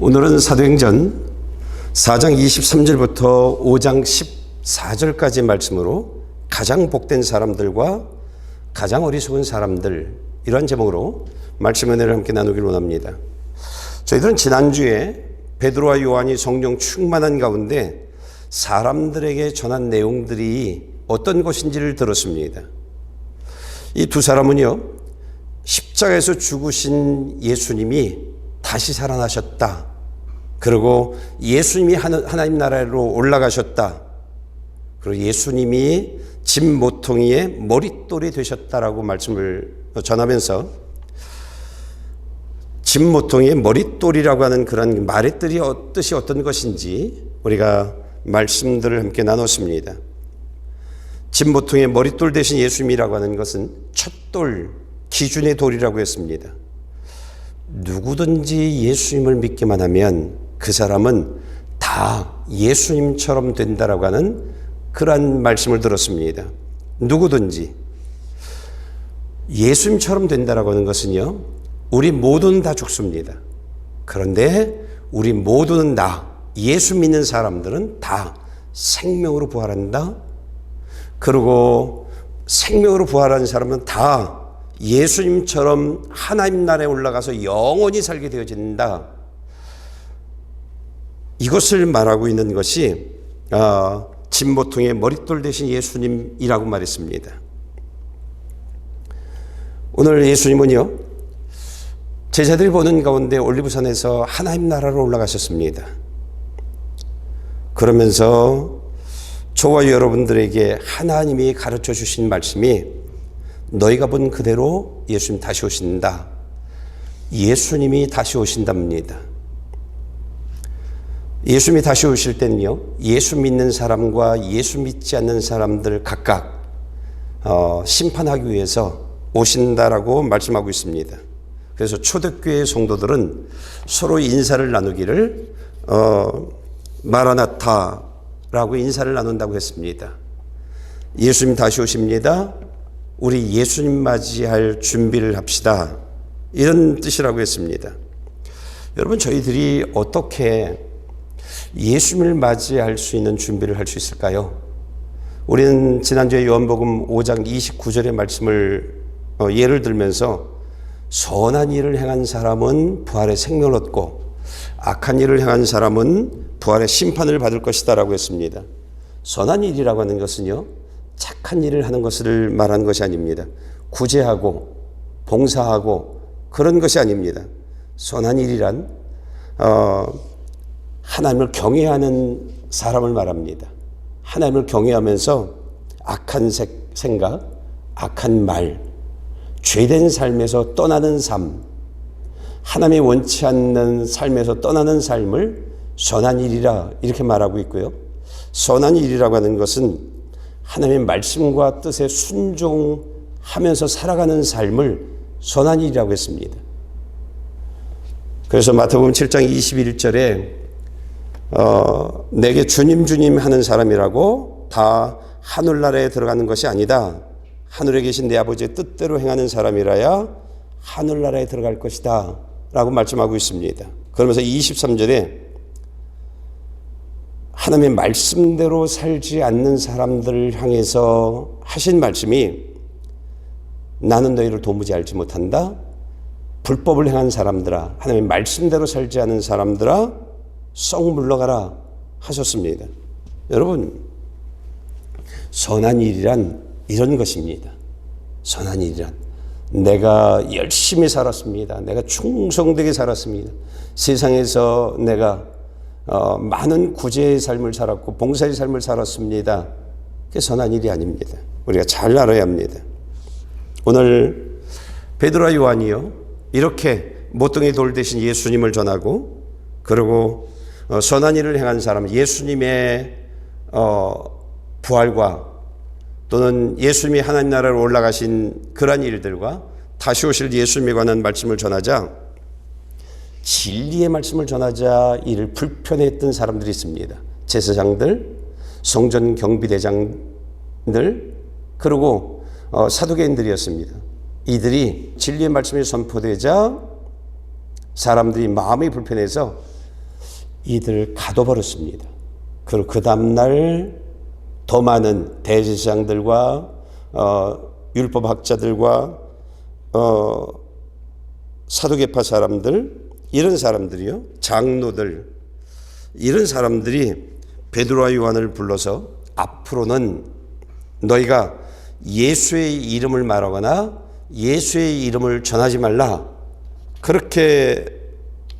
오늘은 사도행전 4장 23절부터 5장 14절까지 말씀으로 가장 복된 사람들과 가장 어리석은 사람들, 이런 제목으로 말씀 은혜를 함께 나누기를 원합니다. 저희들은 지난주에 베드로와 요한이 성령 충만한 가운데 사람들에게 전한 내용들이 어떤 것인지를 들었습니다. 이 두 사람은요, 십자가에서 죽으신 예수님이 다시 살아나셨다. 그리고 예수님이 하나님 나라로 올라가셨다. 그리고 예수님이 짐 모퉁이의 머릿돌이 되셨다라고 말씀을 전하면서 짐 모퉁이의 머릿돌이라고 하는 그런 말의 뜻이 어떤 것인지 우리가 말씀들을 함께 나눴습니다. 짐 모퉁이의 머릿돌 대신 예수님이라고 하는 것은 첫돌, 기준의 돌이라고 했습니다. 누구든지 예수님을 믿기만 하면 그 사람은 다 예수님처럼 된다라고 하는 그러한 말씀을 들었습니다. 누구든지 예수님처럼 된다라고 하는 것은요, 우리 모두는 다 죽습니다. 그런데 우리 모두는 다, 예수 믿는 사람들은 다 생명으로 부활한다. 그리고 생명으로 부활하는 사람은 다 예수님처럼 하나님 나라에 올라가서 영원히 살게 되어진다. 이것을 말하고 있는 것이 짐 모퉁이의 머릿돌 대신 예수님이라고 말했습니다. 오늘 예수님은요, 제자들이 보는 가운데 올리브산에서 하나님 나라로 올라가셨습니다. 그러면서 저와 여러분들에게 하나님이 가르쳐 주신 말씀이 너희가 본 그대로 예수님 다시 오신다. 예수님이 다시 오신답니다. 예수님이 다시 오실 때는요, 예수 믿는 사람과 예수 믿지 않는 사람들 각각 심판하기 위해서 오신다라고 말씀하고 있습니다. 그래서 초대교회 성도들은 서로 인사를 나누기를 마라나타라고 인사를 나눈다고 했습니다. 예수님 다시 오십니다. 우리 예수님 맞이할 준비를 합시다. 이런 뜻이라고 했습니다. 여러분, 저희들이 어떻게 예수님을 맞이할 수 있는 준비를 할 수 있을까요? 우리는 지난주에 요한복음 5장 29절의 말씀을 예를 들면서 선한 일을 행한 사람은 부활의 생명을 얻고 악한 일을 행한 사람은 부활의 심판을 받을 것이다 라고 했습니다. 선한 일이라고 하는 것은요, 착한 일을 하는 것을 말하는 것이 아닙니다. 구제하고 봉사하고 그런 것이 아닙니다. 선한 일이란 하나님을 경외하는 사람을 말합니다. 하나님을 경외하면서 악한 생각, 악한 말, 죄된 삶에서 떠나는 삶, 하나님이 원치 않는 삶에서 떠나는 삶을 선한 일이라 이렇게 말하고 있고요. 선한 일이라고 하는 것은 하나님의 말씀과 뜻에 순종하면서 살아가는 삶을 선한 일이라고 했습니다. 그래서 마태복음 7장 21절에 내게 주님 주님 하는 사람이라고 다 하늘나라에 들어가는 것이 아니다. 하늘에 계신 내 아버지의 뜻대로 행하는 사람이라야 하늘나라에 들어갈 것이다 라고 말씀하고 있습니다. 그러면서 23절에 하나님의 말씀대로 살지 않는 사람들을 향해서 하신 말씀이 나는 너희를 도무지 알지 못한다. 불법을 행한 사람들아, 하나님의 말씀대로 살지 않은 사람들아, 썩 물러가라 하셨습니다. 여러분, 선한 일이란 이런 것입니다. 선한 일이란 내가 열심히 살았습니다. 내가 충성되게 살았습니다. 세상에서 내가 많은 구제의 삶을 살았고 봉사의 삶을 살았습니다. 그게 선한 일이 아닙니다. 우리가 잘 알아야 합니다. 오늘 베드로와 요한이요, 이렇게 모퉁이 돌 대신 예수님을 전하고, 그리고 선한 일을 행한 사람, 예수님의 부활과 또는 예수님이 하나님 나라로 올라가신 그러한 일들과 다시 오실 예수님에 관한 말씀을 전하자, 진리의 말씀을 전하자 이를 불편해했던 사람들이 있습니다. 제사장들, 성전 경비대장들, 그리고 사두개인들이었습니다. 이들이 진리의 말씀이 선포되자 사람들이 마음이 불편해서 이들 가둬버렸습니다. 그리고 그 다음날 더 많은 대제사장들과 율법학자들과 사두개파 사람들, 이런 사람들이요, 장로들, 이런 사람들이 베드로와 요한을 불러서 앞으로는 너희가 예수의 이름을 말하거나 예수의 이름을 전하지 말라, 그렇게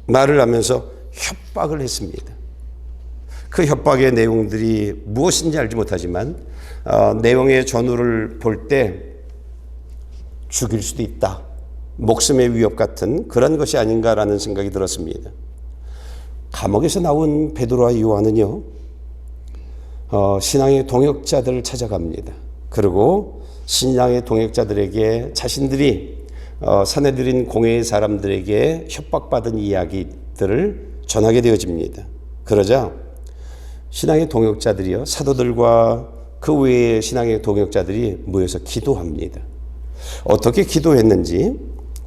말을 하면서 협박을 했습니다. 그 협박의 내용들이 무엇인지 알지 못하지만 내용의 전후를 볼 때 죽일 수도 있다, 목숨의 위협 같은 그런 것이 아닌가라는 생각이 들었습니다. 감옥에서 나온 베드로와 요한은요, 신앙의 동역자들을 찾아갑니다. 그리고 신앙의 동역자들에게 자신들이 사내들인 공회의 사람들에게 협박받은 이야기들을 전하게 되어집니다. 그러자 신앙의 동역자들이요, 사도들과 그 외의 신앙의 동역자들이 모여서 기도합니다. 어떻게 기도했는지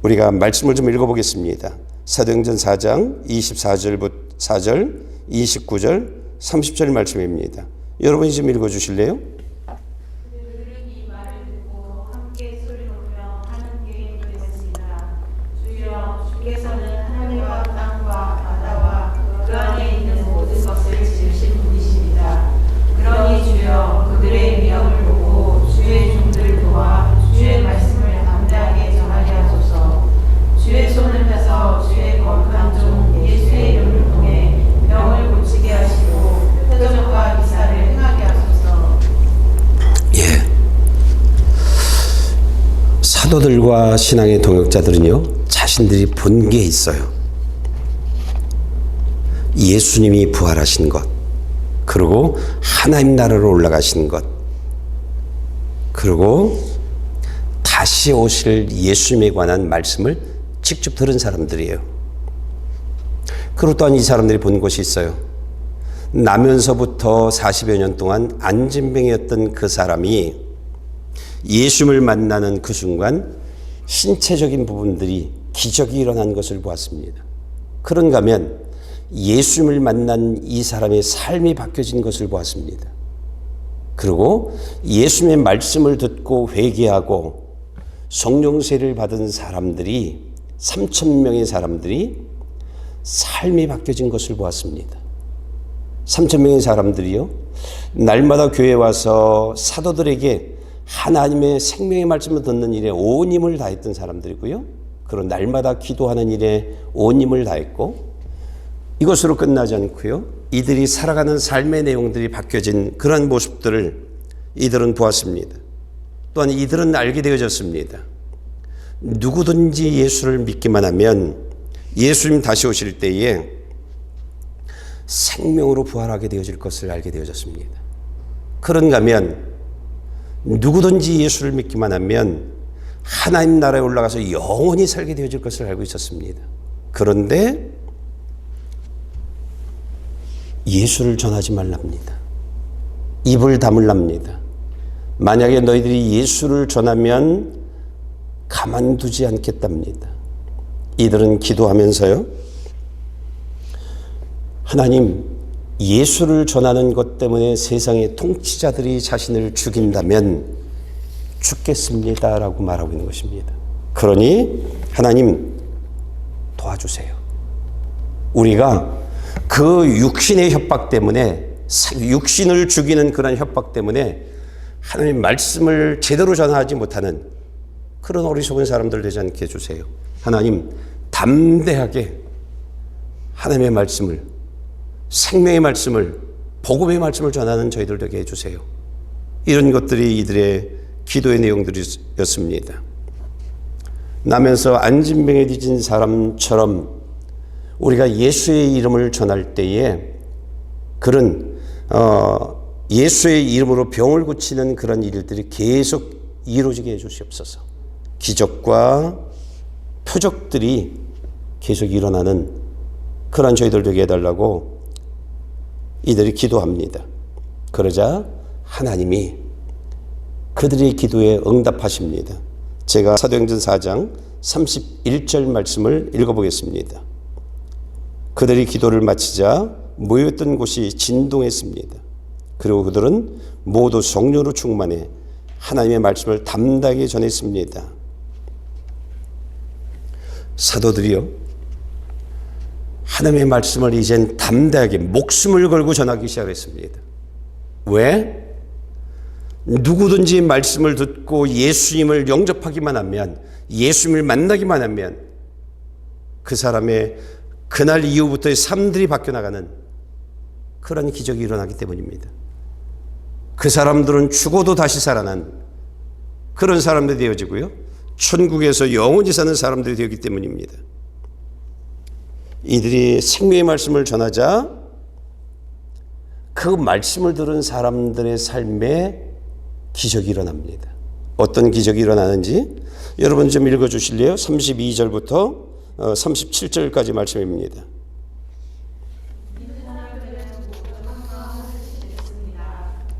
우리가 말씀을 좀 읽어보겠습니다. 사도행전 4장 24절, 29절, 30절 말씀입니다. 여러분이 좀 읽어주실래요? 그들은 이 말을 듣고 함께 소리 높여 하나님께 기도했습니다. 주여, 주께서는 하늘과 땅과 바다와 그 안에 있는 모든 것을 지으신 분이십니다. 그러니 주여, 그들의 위험을 보고 주의 종들을 도와 주의 말씀을 담대하게 전하게 하소서. 주의 손을 펴서 주의 거룩한 종 예수의 이름을 통해 병을 고치게 하시고 표적과 기사를 행하게 하소서. 예. 사도들과 신앙의 동역자들은요, 자신들이 본 게 있어요. 예수님이 부활하신 것, 그리고 하나님 나라로 올라가신 것, 그리고 다시 오실 예수님에 관한 말씀을 직접 들은 사람들이에요. 그리고 또한 이 사람들이 본 것이 있어요. 나면서부터 40여 년 동안 안진병이었던 그 사람이 예수님을 만나는 그 순간 신체적인 부분들이 기적이 일어난 것을 보았습니다. 그런가 하면 예수님을 만난 이 사람의 삶이 바뀌어진 것을 보았습니다. 그리고 예수님의 말씀을 듣고 회개하고 성령세를 받은 사람들이 3,000명의 사람들이 삶이 바뀌어진 것을 보았습니다. 3,000명의 사람들이요, 날마다 교회에 와서 사도들에게 하나님의 생명의 말씀을 듣는 일에 온 힘을 다했던 사람들이고요, 그리고 날마다 기도하는 일에 온 힘을 다했고, 이것으로 끝나지 않고요, 이들이 살아가는 삶의 내용들이 바뀌어진 그런 모습들을 이들은 보았습니다. 또한 이들은 알게 되어졌습니다. 누구든지 예수를 믿기만 하면 예수님 다시 오실 때에 생명으로 부활하게 되어질 것을 알게 되어졌습니다. 그런가 하면 누구든지 예수를 믿기만 하면 하나님 나라에 올라가서 영원히 살게 되어질 것을 알고 있었습니다. 그런데 예수를 전하지 말랍니다. 입을 다물랍니다. 만약에 너희들이 예수를 전하면 가만두지 않겠답니다. 이들은 기도하면서요, 하나님, 예수를 전하는 것 때문에 세상의 통치자들이 자신을 죽인다면 죽겠습니다 라고 말하고 있는 것입니다. 그러니 하나님 도와주세요. 우리가 그 육신의 협박 때문에, 육신을 죽이는 그런 협박 때문에 하나님 말씀을 제대로 전하지 못하는 그런 어리석은 사람들 되지 않게 해주세요. 하나님, 담대하게 하나님의 말씀을, 생명의 말씀을, 복음의 말씀을 전하는 저희들 되게 해주세요. 이런 것들이 이들의 기도의 내용들이었습니다. 나면서 안진병에 뒤진 사람처럼 우리가 예수의 이름을 전할 때에 그런 예수의 이름으로 병을 고치는 그런 일들이 계속 이루어지게 해주시옵소서. 기적과 표적들이 계속 일어나는 그런 저희들 되게 해달라고 이들이 기도합니다. 그러자 하나님이 그들의 기도에 응답하십니다. 제가 사도행전 4장 31절 말씀을 읽어보겠습니다. 그들이 기도를 마치자 모였던 곳이 진동했습니다. 그리고 그들은 모두 성령으로 충만해 하나님의 말씀을 담대하게 전했습니다. 사도들이요, 하나님의 말씀을 이젠 담대하게 목숨을 걸고 전하기 시작했습니다. 왜? 누구든지 말씀을 듣고 예수님을 영접하기만 하면, 예수님을 만나기만 하면 그 사람의 그날 이후부터의 삶들이 바뀌어나가는 그런 기적이 일어나기 때문입니다. 그 사람들은 죽어도 다시 살아난 그런 사람들이 되어지고요, 천국에서 영원히 사는 사람들이 되었기 때문입니다. 이들이 생명의 말씀을 전하자 그 말씀을 들은 사람들의 삶에 기적이 일어납니다. 어떤 기적이 일어나는지 여러분 좀 읽어주실래요? 32절부터 37절까지 말씀입니다.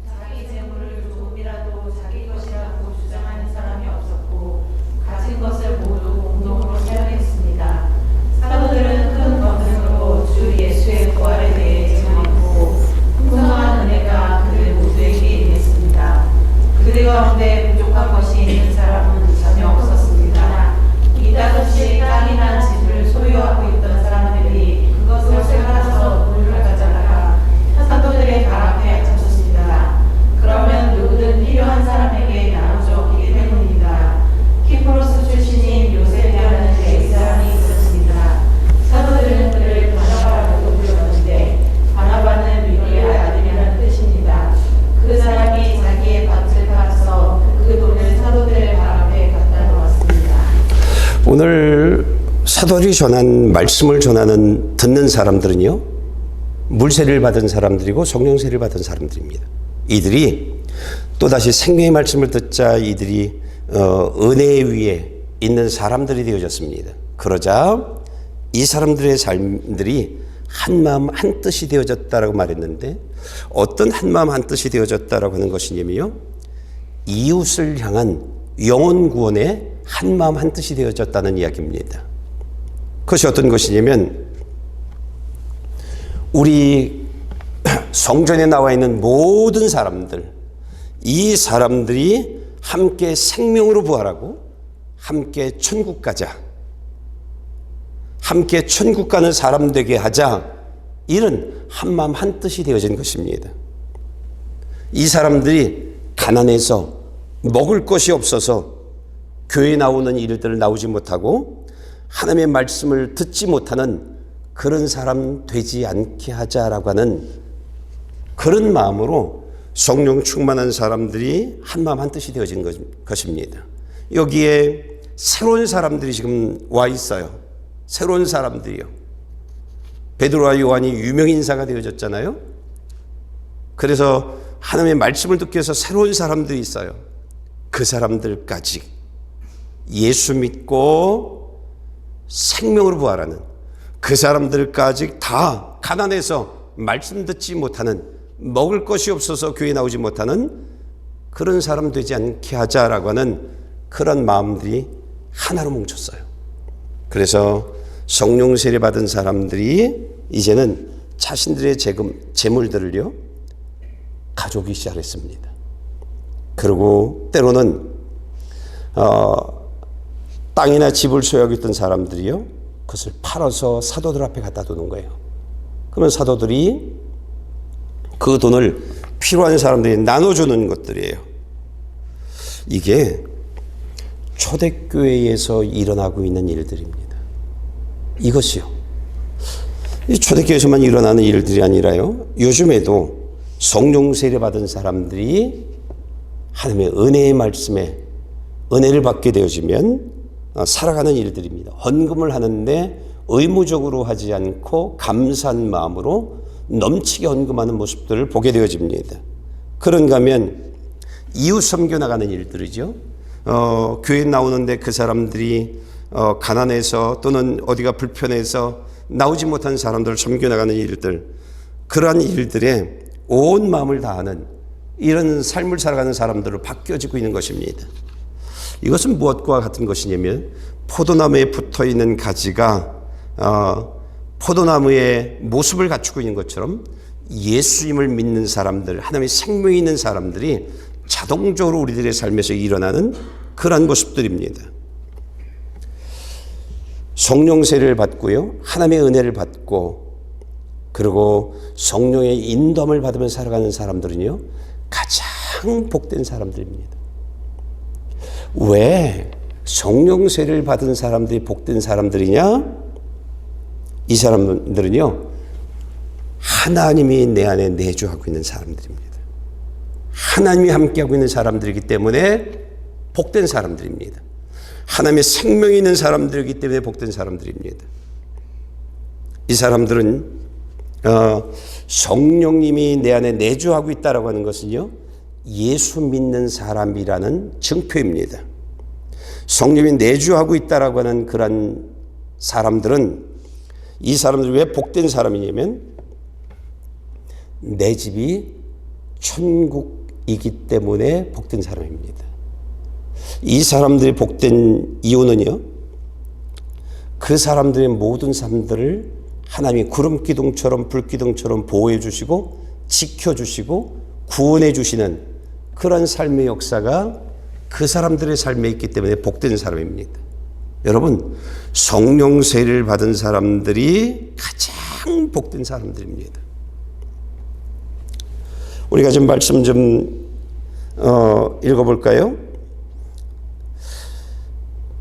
자기 재물을 조금이라도 자기 것이라고 주장하는 사람이 없었고 가진 것을 모두 공동으로 사용했습니다. 사도들은 큰 권능으로 주 예수의 부활에 대해 증언했고 풍성한 은혜가 그들 모두에게 임했습니다. 그들 가운데 부족한 것이 있는 사람은 전혀 없었습니다. 이따금씩 땅이나 집을 소유하고 있던 사람들이 그것을 팔아서 돈을 가져다가 사도들의 발 앞에 앉혔습니다. 그러면 누구든 필요한 사람에게 나눠주었기 때문입니다. 키프로스 출신인 요셉이라는 그레이스 사람이 있었습니다. 사도들은 그를 바나바라고 불렀는데 바나바는 미리의 아들이라는 뜻입니다. 그 사람이 자기의 밭을 팔아서 그 돈을 사도들의 발 앞에 갖다 놓았습니다. 오늘 사도들이 전한 말씀을 전하는 듣는 사람들은요, 물세를 받은 사람들이고 성령세를 받은 사람들입니다. 이들이 또다시 생명의 말씀을 듣자 이들이 은혜 위에 있는 사람들이 되어졌습니다. 그러자 이 사람들의 삶들이 한마음 한뜻이 되어졌다라고 말했는데, 어떤 한마음 한뜻이 되어졌다라고 하는 것이냐면요, 이웃을 향한 영혼 구원에 한마음 한뜻이 되어졌다는 이야기입니다. 그것이 어떤 것이냐면, 우리 성전에 나와 있는 모든 사람들, 이 사람들이 함께 생명으로 부활하고 함께 천국 가자, 함께 천국 가는 사람 되게 하자, 이런 한마음 한뜻이 되어진 것입니다. 이 사람들이 가난해서 먹을 것이 없어서 교회에 나오는 일들 나오지 못하고 하나님의 말씀을 듣지 못하는 그런 사람 되지 않게 하자라고 하는 그런 마음으로 성령 충만한 사람들이 한마음 한뜻이 되어진 것입니다. 여기에 새로운 사람들이 지금 와 있어요. 새로운 사람들이요. 베드로와 요한이 유명인사가 되어졌잖아요. 그래서 하나님의 말씀을 듣기 위해서 새로운 사람들이 있어요. 그 사람들까지 예수 믿고 생명으로 부활하는 그 사람들까지 다 가난해서 말씀 듣지 못하는, 먹을 것이 없어서 교회 나오지 못하는 그런 사람 되지 않게 하자라고 하는 그런 마음들이 하나로 뭉쳤어요. 그래서 성령 세례 받은 사람들이 이제는 자신들의 재물들을요 가져오기 시작했습니다. 그리고 때로는 땅이나 집을 소유하고 있던 사람들이요 그것을 팔아서 사도들 앞에 갖다 두는 거예요. 그러면 사도들이 그 돈을 필요한 사람들이 나눠주는 것들이에요. 이게 초대교회에서 일어나고 있는 일들입니다. 이것이요. 이 초대교회에서만 일어나는 일들이 아니라요, 요즘에도 성령 세례 받은 사람들이 하나님의 은혜의 말씀에 은혜를 받게 되어지면 살아가는 일들입니다. 헌금을 하는데 의무적으로 하지 않고 감사한 마음으로 넘치게 헌금하는 모습들을 보게 되어집니다. 그런가 하면 이웃 섬겨 나가는 일들이죠. 교회에 나오는데 그 사람들이 가난해서 또는 어디가 불편해서 나오지 못한 사람들을 섬겨 나가는 일들, 그러한 일들에 온 마음을 다하는 이런 삶을 살아가는 사람들로 바뀌어지고 있는 것입니다. 이것은 무엇과 같은 것이냐면, 포도나무에 붙어있는 가지가 포도나무의 모습을 갖추고 있는 것처럼 예수님을 믿는 사람들, 하나님의 생명이 있는 사람들이 자동적으로 우리들의 삶에서 일어나는 그러한 모습들입니다. 성령 세례를 받고요, 하나님의 은혜를 받고, 그리고 성령의 인도함을 받으며 살아가는 사람들은요, 가장 복된 사람들입니다. 왜 성령 세례를 받은 사람들이 복된 사람들이냐? 이 사람들은요, 하나님이 내 안에 내주하고 있는 사람들입니다. 하나님이 함께하고 있는 사람들이기 때문에 복된 사람들입니다. 하나님의 생명이 있는 사람들이기 때문에 복된 사람들입니다. 이 사람들은 성령님이 내 안에 내주하고 있다라고 하는 것은요, 예수 믿는 사람이라는 증표입니다. 성령이 내주하고 있다라고 하는 그런 사람들은, 이 사람들이 왜 복된 사람이냐면 내 집이 천국이기 때문에 복된 사람입니다. 이 사람들이 복된 이유는요, 그 사람들의 모든 삶들을 하나님이 구름기둥처럼 불기둥처럼 보호해 주시고 지켜주시고 구원해 주시는 그런 삶의 역사가 그 사람들의 삶에 있기 때문에 복된 사람입니다. 여러분, 성령 세례를 받은 사람들이 가장 복된 사람들입니다. 우리가 좀 말씀 좀 읽어볼까요?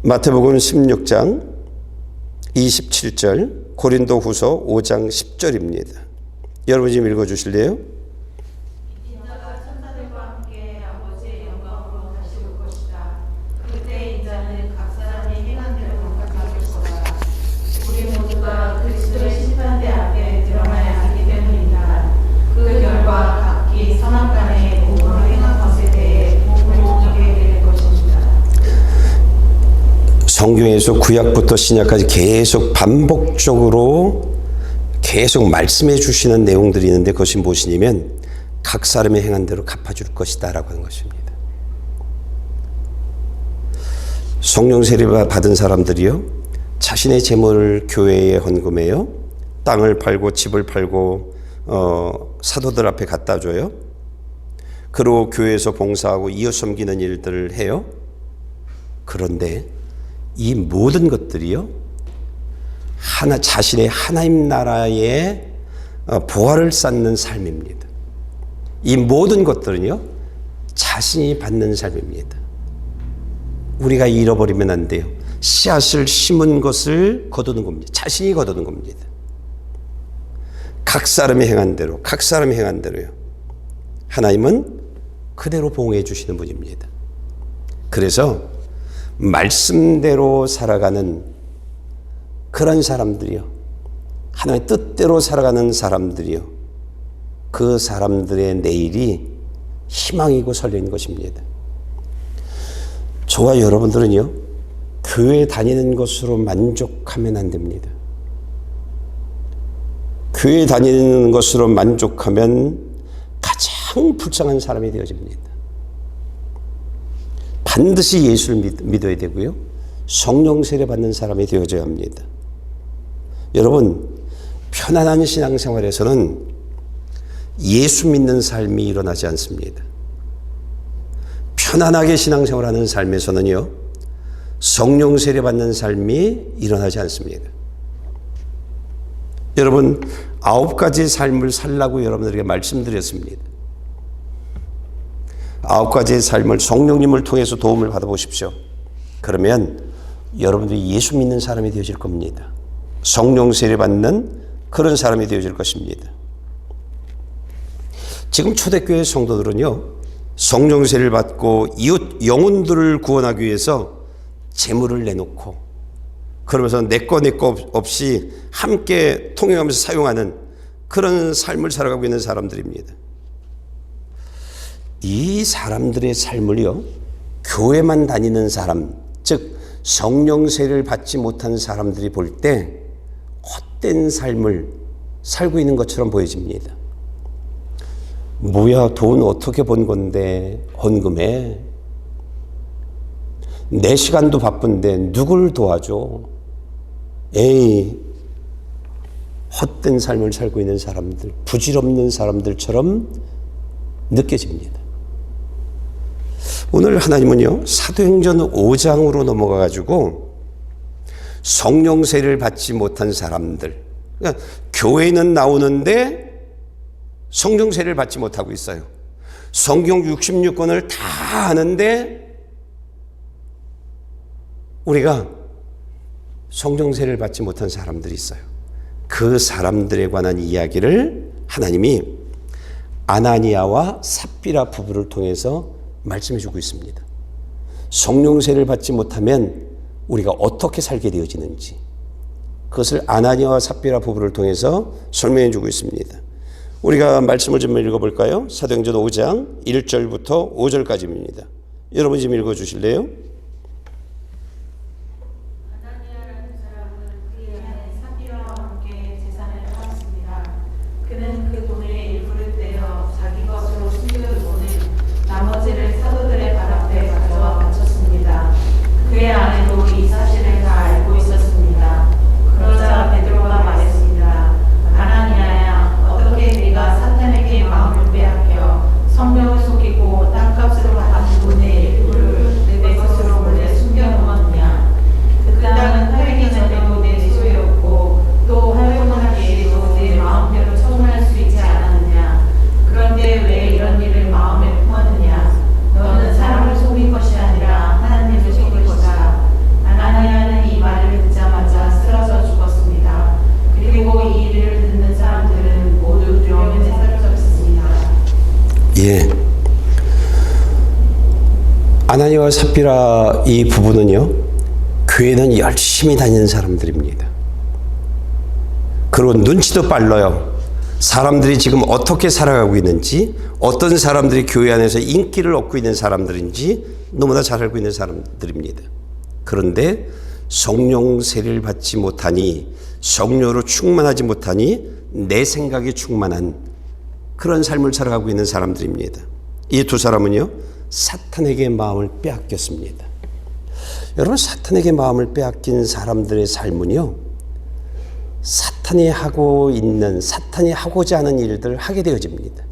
마태복음 16장 27절, 고린도 후서 5장 10절입니다. 여러분 좀 읽어주실래요? 인자가 천사들과 함께 아버지의 영광으로 다시 올 것이다. 그때 인자는 각 사람이 행한 대로 갚아줄 거다. 우리 모두가 그리스도의 심판대 앞에 드러나야 하기 때문이다. 그 결과 각기 선악간에 몸으로 행한 것에 대해 공평하게 될 것입니다. 성경에서 구약부터 신약까지 계속 반복적으로 계속 말씀해 주시는 내용들이 있는데, 그것이 무엇이냐면 각 사람이 행한 대로 갚아줄 것이다 라고 하는 것입니다. 성령 세례 받은 사람들이요, 자신의 재물을 교회에 헌금해요, 땅을 팔고 집을 팔고 사도들 앞에 갖다 줘요. 그리고 교회에서 봉사하고 이웃 섬기는 일들을 해요. 그런데 이 모든 것들이요, 자신의 하나님 나라의 보화를 쌓는 삶입니다. 이 모든 것들은요, 자신이 받는 삶입니다. 우리가 잃어버리면 안 돼요. 씨앗을 심은 것을 거두는 겁니다. 자신이 거두는 겁니다. 각 사람이 행한 대로, 각 사람이 행한 대로요. 하나님은 그대로 보응해 주시는 분입니다. 그래서 말씀대로 살아가는 그런 사람들이요, 하나님의 뜻대로 살아가는 사람들이요, 그 사람들의 내일이 희망이고 설레는 것입니다. 저와 여러분들은요, 교회 다니는 것으로 만족하면 안 됩니다. 교회 다니는 것으로 만족하면 가장 불쌍한 사람이 되어집니다. 반드시 예수를 믿어야 되고요, 성령 세례 받는 사람이 되어져야 합니다. 여러분, 편안한 신앙생활에서는 예수 믿는 삶이 일어나지 않습니다. 편안하게 신앙생활하는 삶에서는요, 성령 세례 받는 삶이 일어나지 않습니다. 여러분, 9가지 삶을 살라고 여러분들에게 말씀드렸습니다. 9가지의 삶을 성령님을 통해서 도움을 받아보십시오. 그러면 여러분들이 예수 믿는 사람이 되어질 겁니다. 성령 세례 받는 그런 사람이 되어질 것입니다. 지금 초대교회 성도들은요, 성령 세례를 받고 이웃 영혼들을 구원하기 위해서 재물을 내놓고, 그러면서 내 거 없이 함께 통행하면서 사용하는 그런 삶을 살아가고 있는 사람들입니다. 이 사람들의 삶을요, 교회만 다니는 사람, 즉 성령 세례를 받지 못한 사람들이 볼 때 헛된 삶을 살고 있는 것처럼 보여집니다. 뭐야, 돈 어떻게 번 건데 헌금해? 내 시간도 바쁜데 누굴 도와줘? 에이, 헛된 삶을 살고 있는 사람들, 부질없는 사람들처럼 느껴집니다. 오늘 하나님은요, 사도행전 5장으로 넘어가 가지고 성령 세례를 받지 못한 사람들, 그러니까 교회는 나오는데 성령 세례를 받지 못하고 있어요. 성경 66권을 다 아는데 우리가 성령 세례를 받지 못한 사람들이 있어요. 그 사람들에 관한 이야기를 하나님이 아나니아와 삽비라 부부를 통해서 말씀해 주고 있습니다. 성령 세례를 받지 못하면 우리가 어떻게 살게 되어지는지 그것을 아나니아와 삽비라 부부를 통해서 설명해 주고 있습니다. 우리가 말씀을 좀 읽어볼까요? 사도행전 5장 1절부터 5절까지입니다. 여러분 좀 읽어주실래요? 아나니아라는 사람은 그의 아내 삽비라와 함께 재산을 팔았습니다. 그는 그 돈의 일부를 떼어 자기 것으로 숨겨두고는 나머지를 사도들의 발 앞에 가져와 바쳤습니다. 그의 아내도 이 사실을 다 알고 있었습니다. 그러자 베드로가 말했습니다. 아나니아야, 어떻게 네가 사탄에게 마음을 빼앗겨 성령을 속이고 땅값으로 받은 돈의 일부를 내 것으로 몰래 숨겨놓았느냐? 그 땅은 팔기 전에도 내 소유였고 또 활동하기에도 내 마음대로 처분할 수 있지 않았느냐? 그런데 왜 이런 일을 마음에 품었느냐? 너는 사람을 속인 것이 아니라 하나님을 속인 것이다. 아나니아는 이 말을 듣자마자 쓰러져 죽었습니다. 그리고 이 일을 듣는 사람들은 모두 두려움에 사로잡혔습니다. 예. 아나니아와 삽비라 이 부부는요, 교회는 열심히 다니는 사람들입니다. 그리고 눈치도 빨라요. 사람들이 지금 어떻게 살아가고 있는지, 어떤 사람들이 교회 안에서 인기를 얻고 있는 사람들인지 너무나 잘 알고 있는 사람들입니다. 그런데 성령 세례를 받지 못하니, 성령으로 충만하지 못하니 내 생각이 충만한 그런 삶을 살아가고 있는 사람들입니다. 이 두 사람은요, 사탄에게 마음을 빼앗겼습니다. 여러분, 사탄에게 마음을 빼앗긴 사람들의 삶은요, 사탄이 하고 있는, 사탄이 하고자 하는 일들을 하게 되어집니다.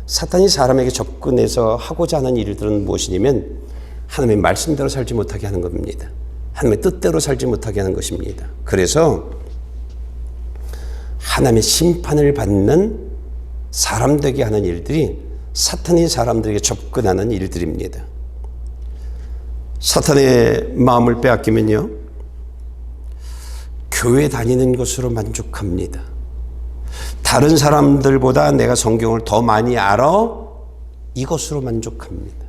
사탄이 사람에게 접근해서 하고자 하는 일들은 무엇이냐면 하나님의 말씀대로 살지 못하게 하는 겁니다. 하나님의 뜻대로 살지 못하게 하는 것입니다. 그래서 하나님의 심판을 받는 사람 되게 하는 일들이 사탄이 사람들에게 접근하는 일들입니다. 사탄의 마음을 빼앗기면요, 교회 다니는 것으로 만족합니다. 다른 사람들보다 내가 성경을 더 많이 알아, 이것으로 만족합니다.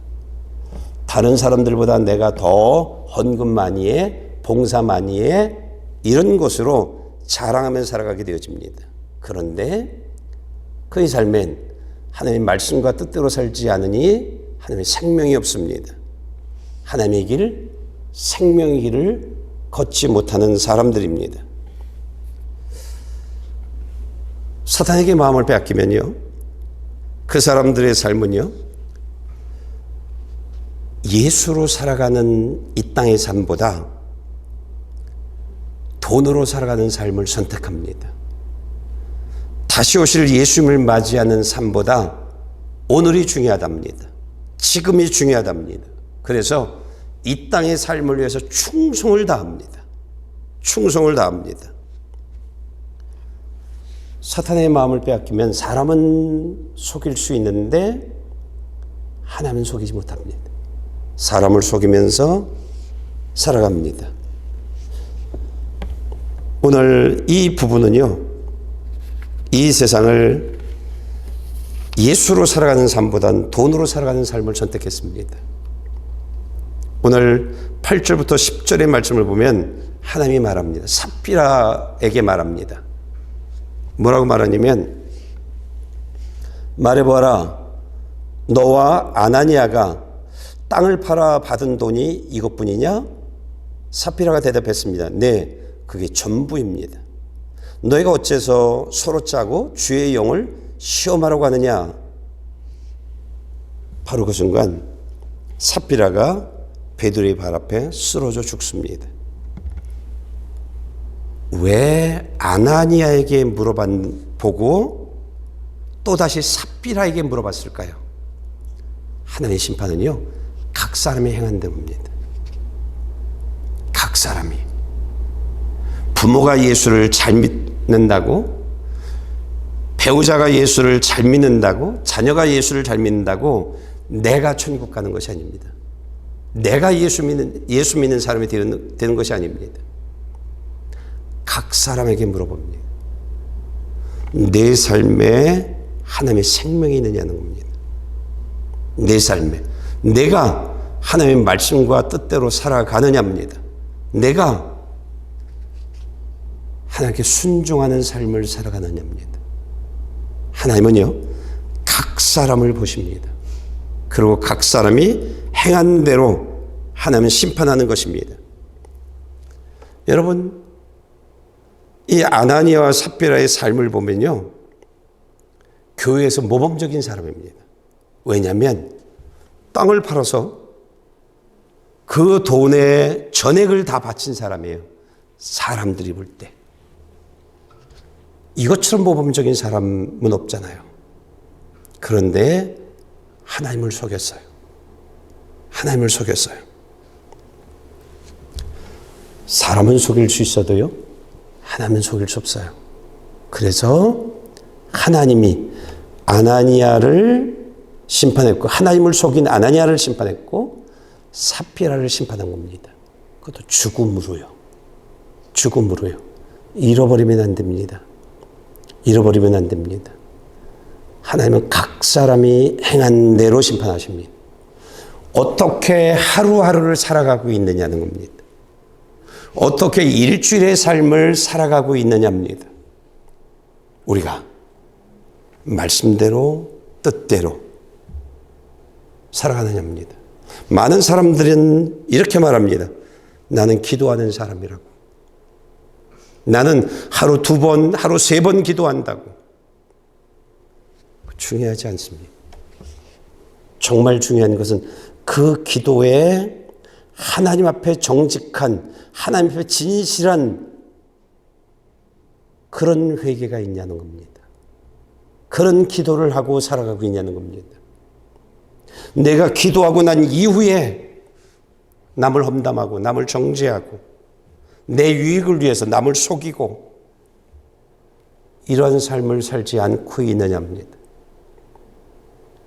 다른 사람들보다 내가 더 헌금 많이 해, 봉사 많이 해, 이런 것으로 자랑하면서 살아가게 되어집니다. 그런데 그의 삶엔 하나님의 말씀과 뜻대로 살지 않으니 하나님의 생명이 없습니다. 하나님의 길, 생명의 길을 걷지 못하는 사람들입니다. 사탄에게 마음을 빼앗기면요, 그 사람들의 삶은요, 예수로 살아가는 이 땅의 삶보다 돈으로 살아가는 삶을 선택합니다. 다시 오실 예수님을 맞이하는 삶보다 오늘이 중요하답니다. 지금이 중요하답니다. 그래서 이 땅의 삶을 위해서 충성을 다합니다. 충성을 다합니다. 사탄의 마음을 빼앗기면 사람은 속일 수 있는데 하나님은 속이지 못합니다. 사람을 속이면서 살아갑니다. 오늘 이 부부는요, 이 세상을 예수로 살아가는 삶보다는 돈으로 살아가는 삶을 선택했습니다. 오늘 8절부터 10절의 말씀을 보면 하나님이 말합니다. 삽비라에게 말합니다. 뭐라고 말하냐면, 말해보아라, 너와 아나니아가 땅을 팔아 받은 돈이 이것뿐이냐? 삽비라가 대답했습니다. 네, 그게 전부입니다. 너희가 어째서 서로 짜고 주의 영을 시험하라고 하느냐? 바로 그 순간 삽비라가 베드로의 발 앞에 쓰러져 죽습니다. 왜 아나니아에게 보고 또다시 삽비라에게 물어봤을까요? 하나님의 심판은요, 각 사람이 행한 대로입니다. 각 사람이. 부모가 예수를 잘 믿는다고, 배우자가 예수를 잘 믿는다고, 자녀가 예수를 잘 믿는다고 내가 천국 가는 것이 아닙니다. 내가 예수 믿는 사람이 되는 것이 아닙니다. 각 사람에게 물어봅니다. 내 삶에 하나님의 생명이 있느냐는 겁니다. 내 삶에 내가 하나님의 말씀과 뜻대로 살아가느냐입니다. 내가 하나님께 순종하는 삶을 살아가느냐입니다. 하나님은요, 각 사람을 보십니다. 그리고 각 사람이 행한 대로 하나님은 심판하는 것입니다. 여러분, 이 아나니아와 삽비라의 삶을 보면요, 교회에서 모범적인 사람입니다. 왜냐하면 땅을 팔아서 그 돈의 전액을 다 바친 사람이에요. 사람들이 볼 때. 이것처럼 모범적인 사람은 없잖아요. 그런데 하나님을 속였어요. 하나님을 속였어요. 사람은 속일 수 있어도요, 하나님은 속일 수 없어요. 그래서 하나님이 아나니아를 심판했고, 하나님을 속인 아나니아를 심판했고, 삽비라를 심판한 겁니다. 그것도 죽음으로요. 죽음으로요. 잃어버리면 안 됩니다. 잃어버리면 안 됩니다. 하나님은 각 사람이 행한 대로 심판하십니다. 어떻게 하루하루를 살아가고 있느냐는 겁니다. 어떻게 일주일의 삶을 살아가고 있느냐입니다. 우리가 말씀대로 뜻대로 살아가느냐입니다. 많은 사람들은 이렇게 말합니다. 나는 기도하는 사람이라고. 나는 하루 2번, 하루 3번 기도한다고. 중요하지 않습니다. 정말 중요한 것은 그 기도에 하나님 앞에 정직한, 하나님 앞에 진실한 그런 회개가 있냐는 겁니다. 그런 기도를 하고 살아가고 있냐는 겁니다. 내가 기도하고 난 이후에 남을 험담하고 남을 정죄하고 내 유익을 위해서 남을 속이고 이런 삶을 살지 않고 있느냐입니다.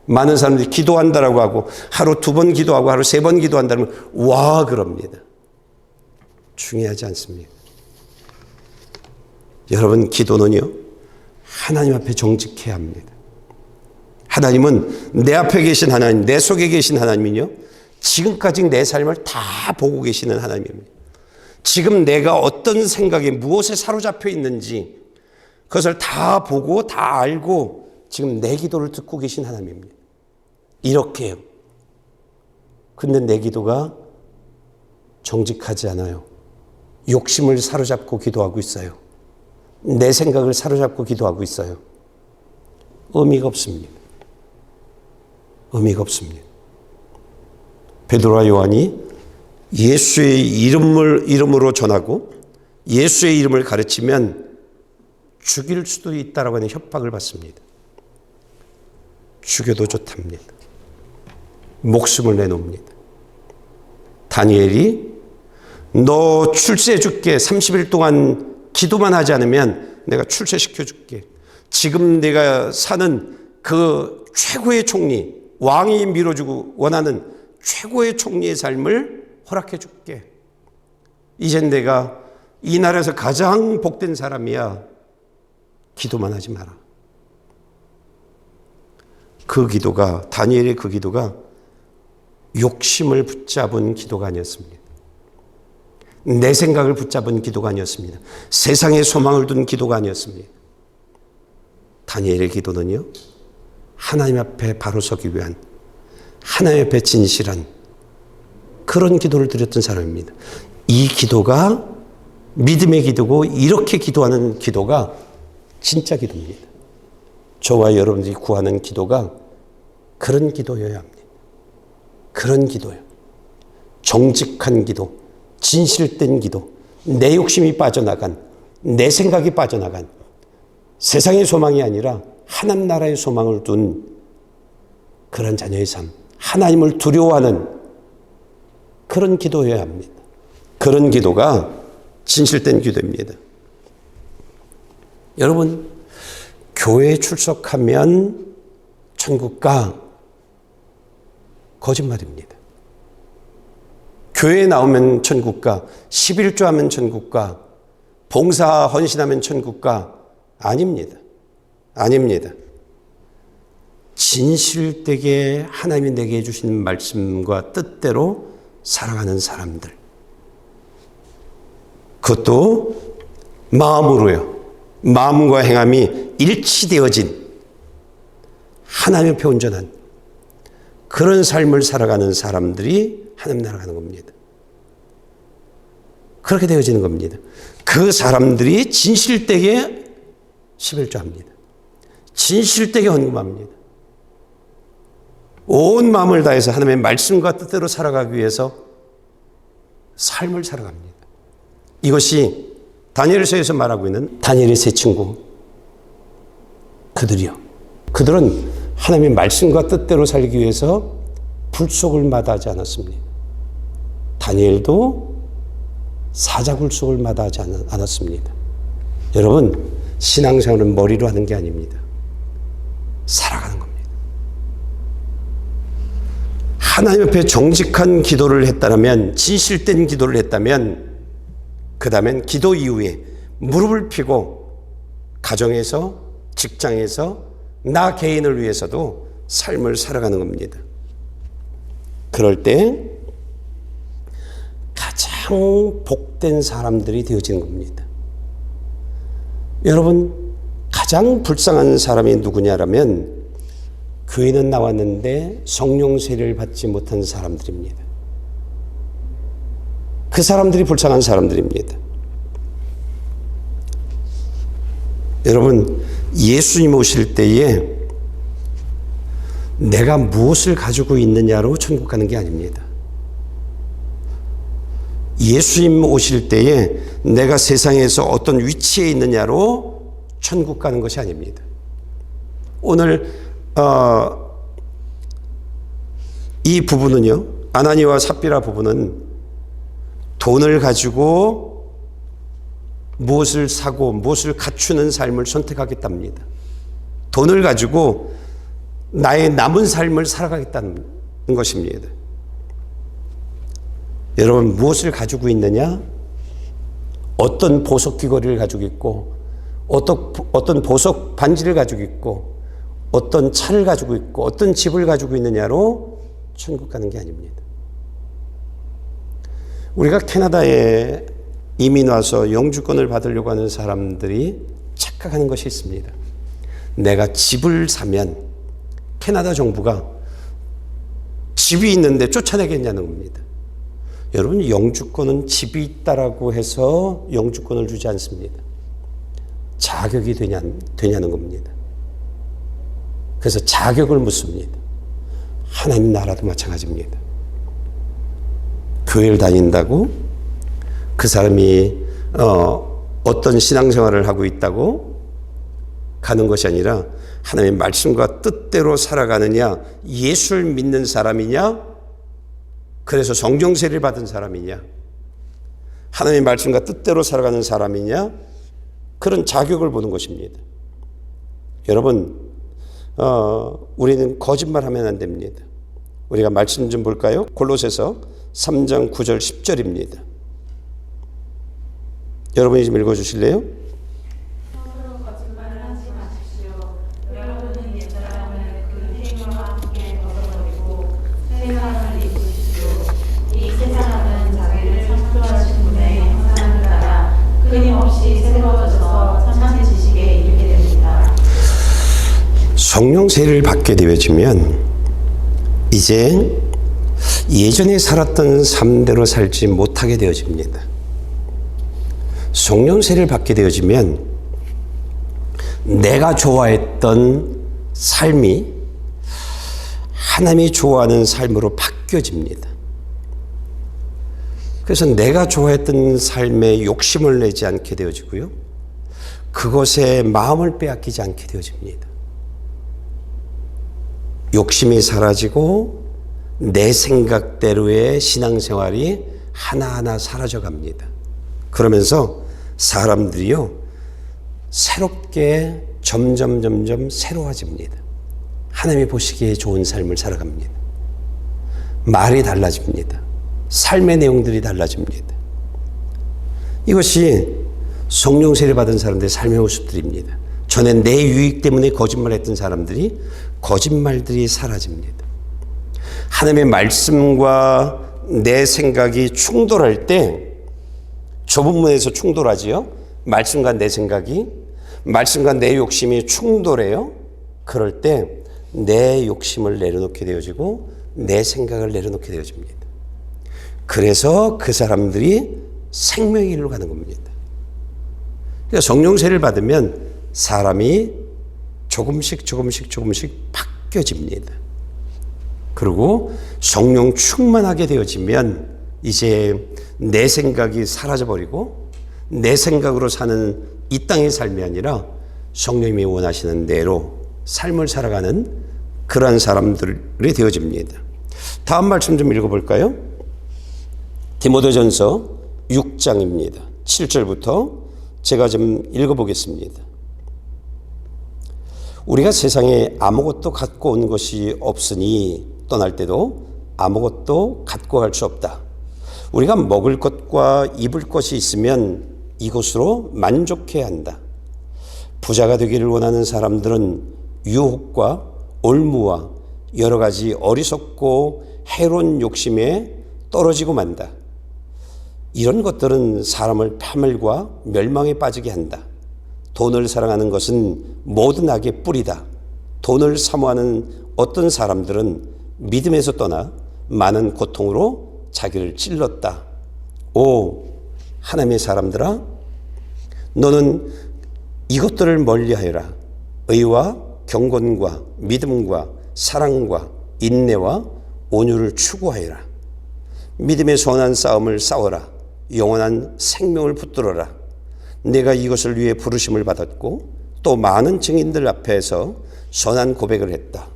많은 사람들이 기도한다라고 하고 하루 2번 기도하고 하루 3번 기도한다면 와 그럽니다. 중요하지 않습니다. 여러분, 기도는요, 하나님 앞에 정직해야 합니다. 하나님은 내 앞에 계신 하나님, 내 속에 계신 하나님은요, 지금까지 내 삶을 다 보고 계시는 하나님입니다. 지금 내가 어떤 생각에 무엇에 사로잡혀 있는지 그것을 다 보고 다 알고 지금 내 기도를 듣고 계신 하나님입니다. 이렇게요. 근데 내 기도가 정직하지 않아요. 욕심을 사로잡고 기도하고 있어요. 내 생각을 사로잡고 기도하고 있어요. 의미가 없습니다. 의미가 없습니다. 베드로와 요한이 예수의 이름으로 전하고 예수의 이름을 가르치면 죽일 수도 있다라고 하는 협박을 받습니다. 죽여도 좋답니다. 목숨을 내놓습니다. 다니엘이 너 출세해 줄게. 30일 동안 기도만 하지 않으면 내가 출세시켜 줄게. 지금 내가 사는 그 최고의 총리, 왕이 밀어주고 원하는 최고의 총리의 삶을 허락해 줄게. 이젠 내가 이 나라에서 가장 복된 사람이야. 기도만 하지 마라. 그 기도가, 다니엘의 그 기도가 욕심을 붙잡은 기도가 아니었습니다. 내 생각을 붙잡은 기도가 아니었습니다. 세상에 소망을 둔 기도가 아니었습니다. 다니엘의 기도는요, 하나님 앞에 바로 서기 위한, 하나님 앞에 진실한 그런 기도를 드렸던 사람입니다. 이 기도가 믿음의 기도고, 이렇게 기도하는 기도가 진짜 기도입니다. 저와 여러분들이 구하는 기도가 그런 기도여야 합니다. 그런 기도요. 정직한 기도, 진실된 기도, 내 욕심이 빠져나간, 내 생각이 빠져나간 세상의 소망이 아니라 하나님 나라의 소망을 둔 그런 자녀의 삶, 하나님을 두려워하는 그런 기도여야 합니다. 그런 기도가 진실된 기도입니다. 여러분, 교회에 출석하면 천국 가? 거짓말입니다. 교회에 나오면 천국 가? 11조 하면 천국 가? 봉사 헌신하면 천국 가? 아닙니다. 아닙니다. 진실되게 하나님이 내게 해주신 말씀과 뜻대로 살아가는 사람들. 그것도 마음으로요. 마음과 행함이 일치되어진 하나님 앞에 온전한 그런 삶을 살아가는 사람들이 하나님 나라 가는 겁니다. 그렇게 되어지는 겁니다. 그 사람들이 진실되게 11조 합니다. 진실되게 헌금합니다. 온 마음을 다해서 하나님의 말씀과 뜻대로 살아가기 위해서 삶을 살아갑니다. 이것이 다니엘서에서 말하고 있는 다니엘의 세 친구. 그들은 하나님의 말씀과 뜻대로 살기 위해서 굴속을 마다하지 않았습니다. 다니엘도 사자굴속을 마다하지 않았습니다. 여러분, 신앙생활은 머리로 하는 게 아닙니다. 살아가는 겁니다. 하나님 앞에 정직한 기도를 했다면, 진실된 기도를 했다면, 그 다음엔 기도 이후에 무릎을 펴고 가정에서, 직장에서, 나 개인을 위해서도 삶을 살아가는 겁니다. 그럴 때 가장 복된 사람들이 되어지는 겁니다. 여러분, 가장 불쌍한 사람이 누구냐라면 교회는 나왔는데 성령 세례를 받지 못한 사람들입니다. 그 사람들이 불쌍한 사람들입니다. 여러분, 예수님 오실 때에 내가 무엇을 가지고 있느냐로 천국 가는 게 아닙니다. 예수님 오실 때에 내가 세상에서 어떤 위치에 있느냐로 천국 가는 것이 아닙니다. 오늘 이 부부는요, 아나니와 삽비라 부부는 돈을 가지고 무엇을 사고 무엇을 갖추는 삶을 선택하겠답니다. 돈을 가지고 나의 남은 삶을 살아가겠다는 것입니다. 여러분, 무엇을 가지고 있느냐? 어떤 보석 귀걸이를 가지고 있고, 어떤 보석 반지를 가지고 있고, 어떤 차를 가지고 있고, 어떤 집을 가지고 있느냐로 천국 가는 게 아닙니다. 우리가 캐나다에 이민 와서 영주권을 받으려고 하는 사람들이 착각하는 것이 있습니다. 내가 집을 사면 캐나다 정부가 집이 있는데 쫓아내겠냐는 겁니다. 여러분, 영주권은 집이 있다라고 해서 영주권을 주지 않습니다. 자격이 되냐는 겁니다. 그래서 자격을 묻습니다. 하나님 나라도 마찬가지입니다. 교회를 다닌다고 그 사람이 어떤 신앙생활을 하고 있다고 가는 것이 아니라 하나님의 말씀과 뜻대로 살아가느냐, 예수를 믿는 사람이냐, 그래서 성령세례를 받은 사람이냐, 하나님의 말씀과 뜻대로 살아가는 사람이냐, 그런 자격을 보는 것입니다. 여러분, 우리는 거짓말하면 안 됩니다. 우리가 말씀 좀 볼까요? 골로새서 3장 9절 10절입니다. 여러분이 좀 읽어주실래요? 서로 거짓말을 하지 마십시오. 여러분은 옛사람을 그 행위와 함께 벗어버리고 새 사람을 입으십시오. 이 새 사람은 자기를 창조하신 분의 형상을 따라 끊임없이 새로워져서 참된 지식에 이르게 됩니다. 성령 세례를 받게 되어지면 이제 예전에 살았던 삶대로 살지 못하게 되어집니다. 성령 세례를 받게 되어지면 내가 좋아했던 삶이 하나님이 좋아하는 삶으로 바뀌어집니다. 그래서 내가 좋아했던 삶에 욕심을 내지 않게 되어지고요. 그것에 마음을 빼앗기지 않게 되어집니다. 욕심이 사라지고 내 생각대로의 신앙생활이 하나하나 사라져 갑니다. 그러면서 사람들이요, 새롭게 점점 새로워집니다. 하나님이 보시기에 좋은 삶을 살아갑니다. 말이 달라집니다. 삶의 내용들이 달라집니다. 이것이 성령 세례 받은 사람들의 삶의 모습들입니다. 전에 내 유익 때문에 거짓말했던 사람들이 거짓말들이 사라집니다. 하나님의 말씀과 내 생각이 충돌할 때 좁은 문에서 충돌하지요. 말씀과 내 생각이, 말씀과 내 욕심이 충돌해요. 그럴 때 내 욕심을 내려놓게 되어지고 내 생각을 내려놓게 되어집니다. 그래서 그 사람들이 생명의 길로 가는 겁니다. 그러니까 성령 세례를 받으면 사람이 조금씩 바뀌어집니다. 그리고 성령 충만하게 되어지면 이제 내 생각이 사라져버리고 내 생각으로 사는 이 땅의 삶이 아니라 성령님이 원하시는 대로 삶을 살아가는 그러한 사람들이 되어집니다. 다음 말씀 좀 읽어볼까요? 디모데전서 6장입니다. 7절부터 제가 좀 읽어보겠습니다. 우리가 세상에 아무것도 갖고 온 것이 없으니 떠날 때도 아무것도 갖고 갈 수 없다. 우리가 먹을 것과 입을 것이 있으면 이것으로 만족해야 한다. 부자가 되기를 원하는 사람들은 유혹과 올무와 여러 가지 어리석고 해로운 욕심에 떨어지고 만다. 이런 것들은 사람을 파멸과 멸망에 빠지게 한다. 돈을 사랑하는 것은 모든 악의 뿌리다. 돈을 사모하는 어떤 사람들은 믿음에서 떠나 많은 고통으로 자기를 찔렀다. 오, 하나님의 사람들아, 너는 이것들을 멀리하여라. 의와 경건과 믿음과 사랑과 인내와 온유를 추구하여라. 믿음의 선한 싸움을 싸워라. 영원한 생명을 붙들어라. 내가 이것을 위해 부르심을 받았고 또 많은 증인들 앞에서 선한 고백을 했다.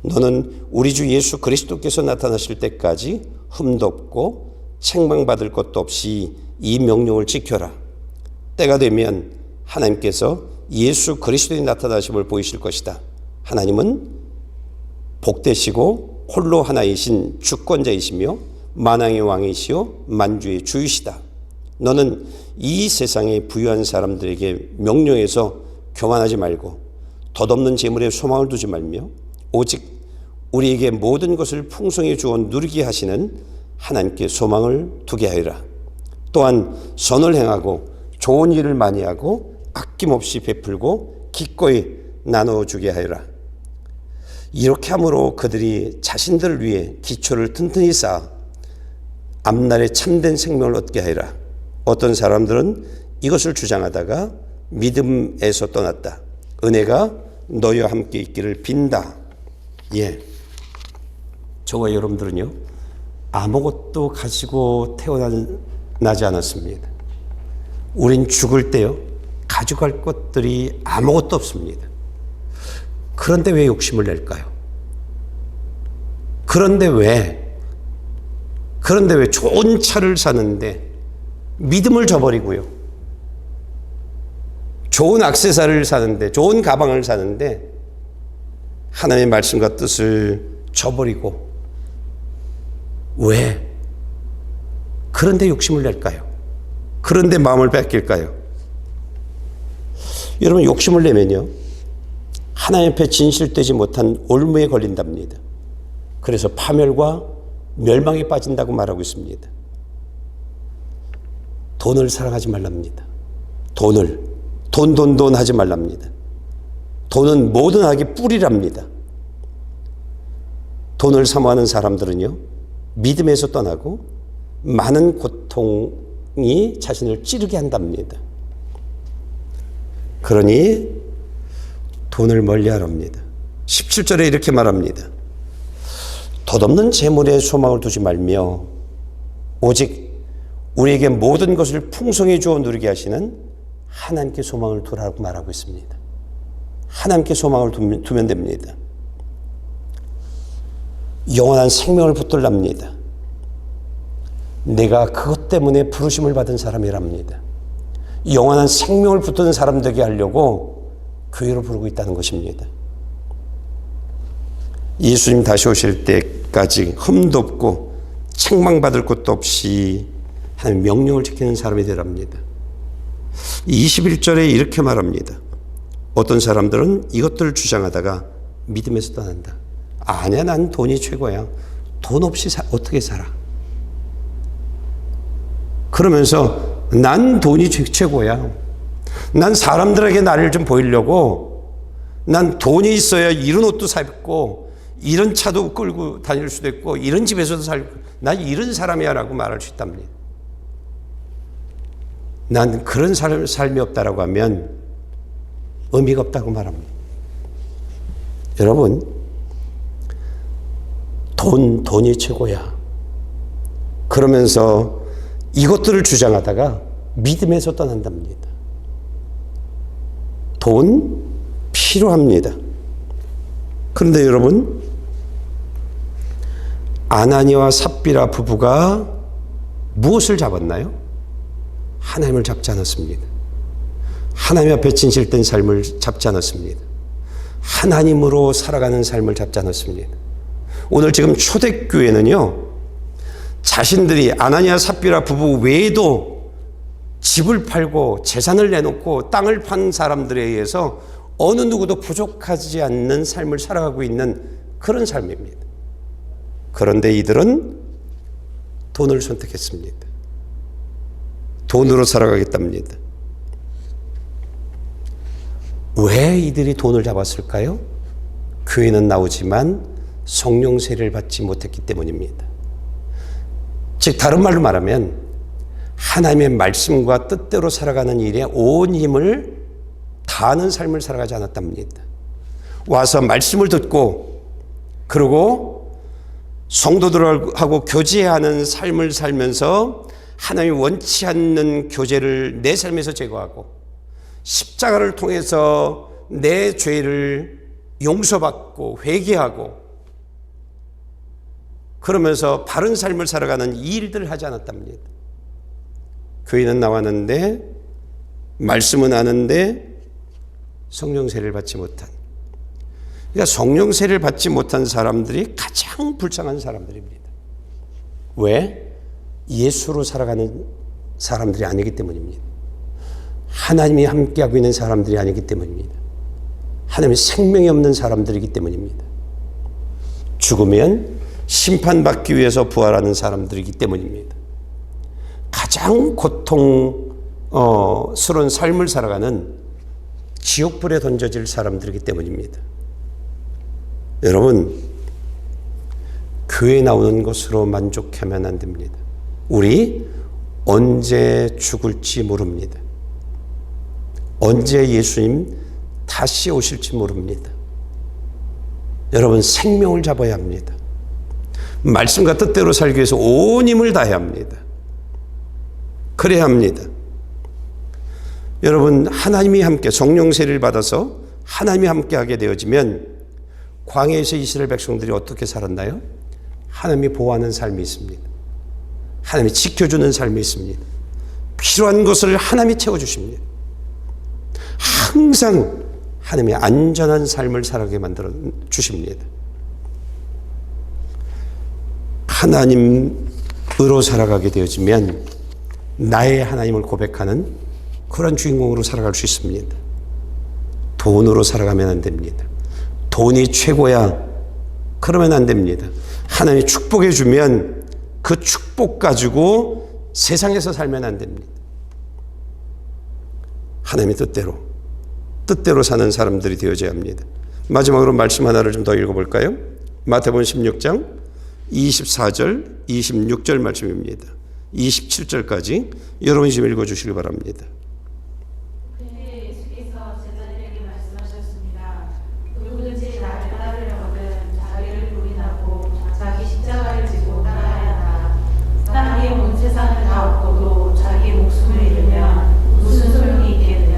너는 우리 주 예수 그리스도께서 나타나실 때까지 흠도 없고 책망받을 것도 없이 이 명령을 지켜라. 때가 되면 하나님께서 예수 그리스도의 나타나심을 보이실 것이다. 하나님은 복되시고 홀로 하나이신 주권자이시며 만왕의 왕이시요 만주의 주이시다. 너는 이 세상에 부유한 사람들에게 명령해서 교만하지 말고 덧없는 재물에 소망을 두지 말며 오직 우리에게 모든 것을 풍성히 주어 누리게 하시는 하나님께 소망을 두게 하여라. 또한 선을 행하고 좋은 일을 많이 하고 아낌없이 베풀고 기꺼이 나눠주게 하여라. 이렇게 함으로 그들이 자신들을 위해 기초를 튼튼히 쌓아 앞날에 참된 생명을 얻게 하여라. 어떤 사람들은 이것을 주장하다가 믿음에서 떠났다. 은혜가 너희와 함께 있기를 빈다. 예, 저와 여러분들은요, 아무것도 가지고 태어나지 않았습니다. 우린 죽을 때요, 가져갈 것들이 아무것도 없습니다. 그런데 왜 욕심을 낼까요? 그런데 왜 좋은 차를 사는데 믿음을 저버리고요, 좋은 액세서리를 사는데, 좋은 가방을 사는데 하나님의 말씀과 뜻을 저버리고, 왜? 그런데 욕심을 낼까요? 그런데 마음을 뺏길까요? 여러분, 욕심을 내면요, 하나님 앞에 진실되지 못한 올무에 걸린답니다. 그래서 파멸과 멸망에 빠진다고 말하고 있습니다. 돈을 사랑하지 말랍니다. 돈 하지 말랍니다. 돈은 모든 악의 뿌리랍니다. 돈을 사모하는 사람들은요, 믿음에서 떠나고 많은 고통이 자신을 찌르게 한답니다. 그러니 돈을 멀리하랍니다. 17절에 이렇게 말합니다. 덧없는 재물에 소망을 두지 말며 오직 우리에게 모든 것을 풍성히 주어 누리게 하시는 하나님께 소망을 두라고 말하고 있습니다. 하나님께 소망을 두면 됩니다. 영원한 생명을 붙들랍니다. 내가 그것 때문에 부르심을 받은 사람이랍니다. 영원한 생명을 붙드는 사람 되게 하려고 교회로 부르고 있다는 것입니다. 예수님 다시 오실 때까지 흠도 없고 책망받을 것도 없이 하나님 명령을 지키는 사람이 되랍니다. 21절에 이렇게 말합니다. 어떤 사람들은 이것들을 주장하다가 믿음에서 떠난다. 아니야, 난 돈이 최고야. 돈 없이 어떻게 살아? 그러면서 난 돈이 최고야. 난 사람들에게 나를 좀 보이려고 난 돈이 있어야 이런 옷도 사입고 이런 차도 끌고 다닐 수도 있고 이런 집에서도 살고 난 이런 사람이야 라고 말할 수 있답니다. 난 그런 삶이 없다라고 하면 의미가 없다고 말합니다. 여러분, 돈이 최고야. 그러면서 이것들을 주장하다가 믿음에서 떠난답니다. 돈 필요합니다. 그런데 여러분, 아나니아와 삽비라 부부가 무엇을 잡았나요? 하나님을 잡지 않았습니다. 하나님 앞에 진실된 삶을 잡지 않았습니다. 하나님으로 살아가는 삶을 잡지 않았습니다. 오늘 지금 초대교회는요, 자신들이 아나니아 삽비라 부부 외에도 집을 팔고 재산을 내놓고 땅을 판 사람들에 의해서 어느 누구도 부족하지 않는 삶을 살아가고 있는 그런 삶입니다. 그런데 이들은 돈을 선택했습니다. 돈으로 살아가겠답니다. 왜 이들이 돈을 잡았을까요? 교회는 나오지만 성령 세례를 받지 못했기 때문입니다. 즉 다른 말로 말하면 하나님의 말씀과 뜻대로 살아가는 일에 온 힘을 다하는 삶을 살아가지 않았답니다. 와서 말씀을 듣고 그리고 성도들하고 교제하는 삶을 살면서 하나님이 원치 않는 교제를 내 삶에서 제거하고 십자가를 통해서 내 죄를 용서받고 회개하고 그러면서 바른 삶을 살아가는 이 일들을 하지 않았답니다. 교회는 나왔는데 말씀은 아는데 성령 세례를 받지 못한, 그러니까 성령 세례를 받지 못한 사람들이 가장 불쌍한 사람들입니다. 왜? 예수로 살아가는 사람들이 아니기 때문입니다. 하나님이 함께하고 있는 사람들이 아니기 때문입니다. 하나님의 생명이 없는 사람들이기 때문입니다. 죽으면 심판받기 위해서 부활하는 사람들이기 때문입니다. 가장 고통스러운 삶을 살아가는 지옥불에 던져질 사람들이기 때문입니다. 여러분, 교회에 나오는 것으로 만족하면 안 됩니다. 우리 언제 죽을지 모릅니다. 언제 예수님 다시 오실지 모릅니다. 여러분, 생명을 잡아야 합니다. 말씀과 뜻대로 살기 위해서 온 힘을 다해야 합니다. 그래야 합니다. 여러분, 하나님이 함께 성령 세례를 받아서 하나님이 함께하게 되어지면 광야에서 이스라엘 백성들이 어떻게 살았나요? 하나님이 보호하는 삶이 있습니다. 하나님이 지켜주는 삶이 있습니다. 필요한 것을 하나님이 채워주십니다. 항상 하나님이 안전한 삶을 살아가게 만들어 주십니다. 하나님으로 살아가게 되어지면 나의 하나님을 고백하는 그런 주인공으로 살아갈 수 있습니다. 돈으로 살아가면 안 됩니다. 돈이 최고야 그러면 안 됩니다. 하나님이 축복해 주면 그 축복 가지고 세상에서 살면 안 됩니다. 하나님의 뜻대로 사는 사람들이 되어져야 합니다. 마지막으로 말씀 하나를 좀 더 읽어볼까요? 마태복음 16장 24절, 26절 말씀입니다. 27절까지 여러분이 좀 읽어주시기 바랍니다. 그때 예수께서 제자들에게 말씀하셨습니다. 누구든지 나를 따르려거든 자기를 부인하고 자기 십자가를 지고 따라야 한다. 사람이 온 세상을 다 얻고도 자기 목숨을 잃으면 무슨 소용이 있겠느냐.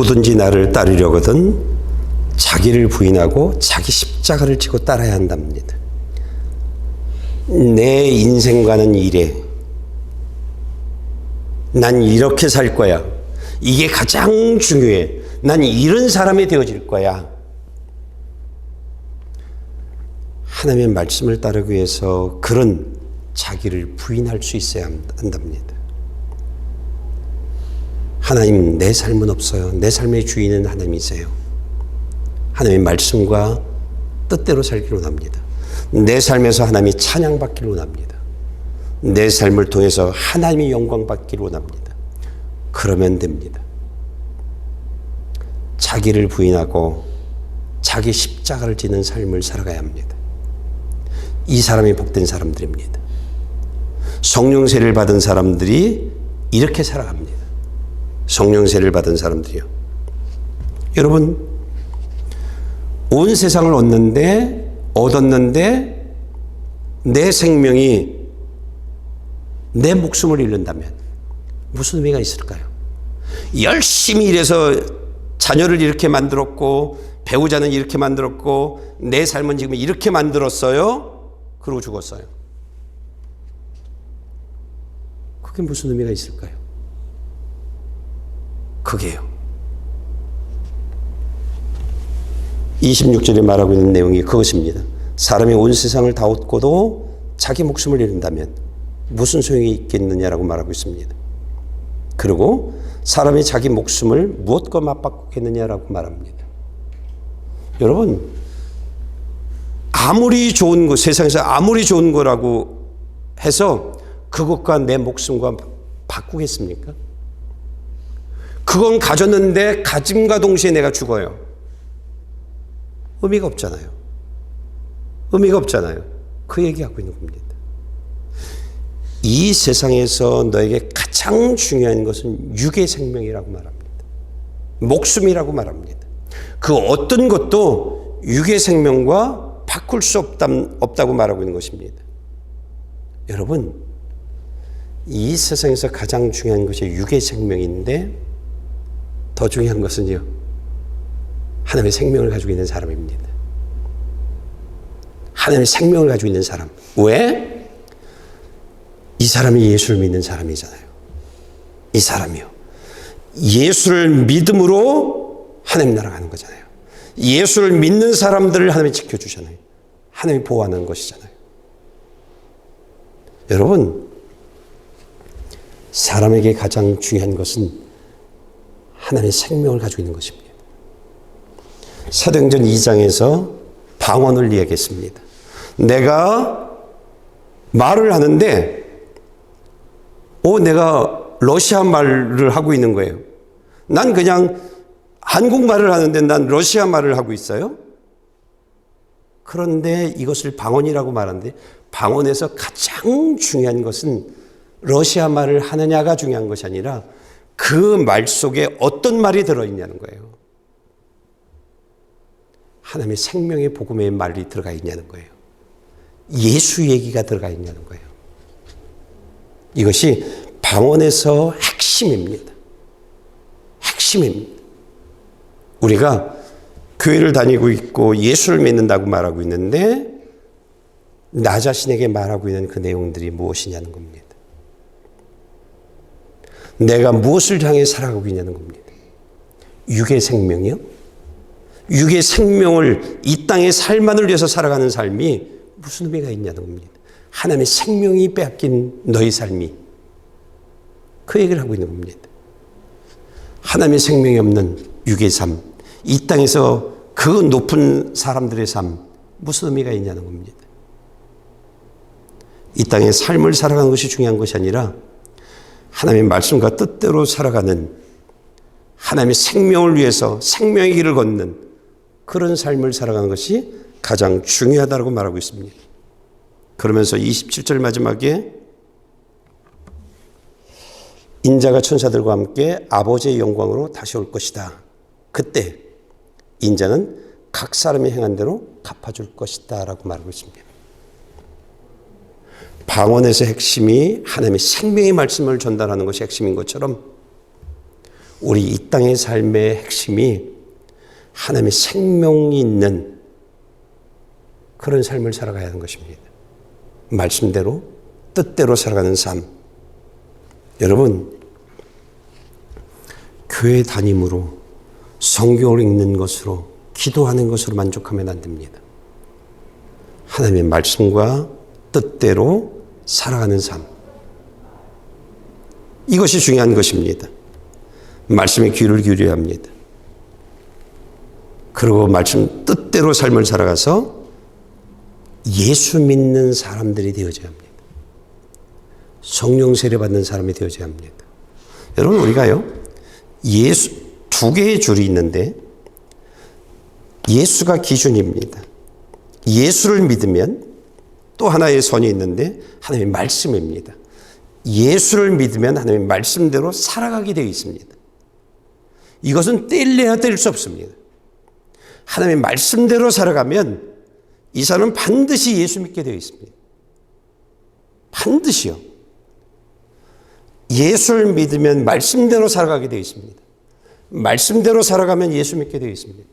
누구든지 나를 따르려거든 자기를 부인하고 자기 십자가를 지고 따라야 한답니다. 내 인생과는 이래. 난 이렇게 살 거야. 이게 가장 중요해. 난 이런 사람이 되어질 거야. 하나님의 말씀을 따르기 위해서 그런 자기를 부인할 수 있어야 한답니다. 하나님, 내 삶은 없어요. 내 삶의 주인은 하나님이세요. 하나님의 말씀과 뜻대로 살기를 원합니다. 내 삶에서 하나님이 찬양받기를 원합니다. 내 삶을 통해서 하나님이 영광받기를 원합니다. 그러면 됩니다. 자기를 부인하고 자기 십자가를 지는 삶을 살아가야 합니다. 이 사람이 복된 사람들입니다. 성령세를 받은 사람들이 이렇게 살아갑니다. 성령세를 받은 사람들이요. 여러분, 온 세상을 얻었는데 내 생명이 내 목숨을 잃는다면 무슨 의미가 있을까요? 열심히 일해서 자녀를 이렇게 만들었고 배우자는 이렇게 만들었고 내 삶은 지금 이렇게 만들었어요. 그러고 죽었어요. 그게 무슨 의미가 있을까요? 그게요. 26절에 말하고 있는 내용이 그것입니다. 사람이 온 세상을 다 얻고도 자기 목숨을 잃는다면 무슨 소용이 있겠느냐라고 말하고 있습니다. 그리고 사람이 자기 목숨을 무엇과 맞바꾸겠느냐라고 말합니다. 여러분, 아무리 좋은 거, 세상에서 아무리 좋은 거라고 해서 그것과 내 목숨과 바꾸겠습니까? 그건 가졌는데 가짐과 동시에 내가 죽어요. 의미가 없잖아요. 의미가 없잖아요. 그 얘기하고 있는 겁니다. 이 세상에서 너에게 가장 중요한 것은 육의 생명이라고 말합니다. 목숨이라고 말합니다. 그 어떤 것도 육의 생명과 바꿀 수 없다고 말하고 있는 것입니다. 여러분, 이 세상에서 가장 중요한 것이 육의 생명인데 더 중요한 것은요, 하나님의 생명을 가지고 있는 사람입니다. 하나님의 생명을 가지고 있는 사람. 왜? 이 사람이 예수를 믿는 사람이잖아요. 이 사람이요. 예수를 믿음으로 하나님 나라 가는 거잖아요. 예수를 믿는 사람들을 하나님이 지켜주잖아요. 하나님이 보호하는 것이잖아요. 여러분, 사람에게 가장 중요한 것은 하나님의 생명을 가지고 있는 것입니다. 사도행전 2장에서 방언을 이야기했습니다. 내가 말을 하는데 내가 러시아 말을 하고 있는 거예요. 난 그냥 한국말을 하는데 난 러시아 말을 하고 있어요. 그런데 이것을 방언이라고 말하는데 방언에서 가장 중요한 것은 러시아 말을 하느냐가 중요한 것이 아니라 그 말 속에 어떤 말이 들어있냐는 거예요. 하나님의 생명의 복음의 말이 들어가 있냐는 거예요. 예수 얘기가 들어가 있냐는 거예요. 이것이 방언에서 핵심입니다. 핵심입니다. 우리가 교회를 다니고 있고 예수를 믿는다고 말하고 있는데 나 자신에게 말하고 있는 그 내용들이 무엇이냐는 겁니다. 내가 무엇을 향해 살아가고 있냐는 겁니다. 육의 생명이요? 육의 생명을 이 땅의 삶만을 위해서 살아가는 삶이 무슨 의미가 있냐는 겁니다. 하나님의 생명이 빼앗긴 너의 삶이 그 얘기를 하고 있는 겁니다. 하나님의 생명이 없는 육의 삶, 이 땅에서 그 높은 사람들의 삶 무슨 의미가 있냐는 겁니다. 이 땅의 삶을 살아가는 것이 중요한 것이 아니라 하나님의 말씀과 뜻대로 살아가는 하나님의 생명을 위해서 생명의 길을 걷는 그런 삶을 살아가는 것이 가장 중요하다고 말하고 있습니다. 그러면서 27절 마지막에 인자가 천사들과 함께 아버지의 영광으로 다시 올 것이다. 그때 인자는 각 사람이 행한 대로 갚아줄 것이다 라고 말하고 있습니다. 방언에서 핵심이 하나님의 생명의 말씀을 전달하는 것이 핵심인 것처럼 우리 이 땅의 삶의 핵심이 하나님의 생명이 있는 그런 삶을 살아가야 하는 것입니다. 말씀대로 뜻대로 살아가는 삶. 여러분, 교회 다님으로 성경을 읽는 것으로 기도하는 것으로 만족하면 안 됩니다. 하나님의 말씀과 뜻대로 살아가는 삶. 이것이 중요한 것입니다. 말씀에 귀를 기울여야 합니다. 그리고 말씀 뜻대로 삶을 살아가서 예수 믿는 사람들이 되어져야 합니다. 성령 세례 받는 사람이 되어져야 합니다. 여러분, 우리가요, 예수, 두 개의 줄이 있는데 예수가 기준입니다. 예수를 믿으면 또 하나의 선이 있는데 하나님의 말씀입니다. 예수를 믿으면 하나님의 말씀대로 살아가게 되어 있습니다. 이것은 뗄래야 뗄 수 없습니다. 하나님의 말씀대로 살아가면 이 사람은 반드시 예수 믿게 되어 있습니다. 반드시요. 예수를 믿으면 말씀대로 살아가게 되어 있습니다. 말씀대로 살아가면 예수 믿게 되어 있습니다.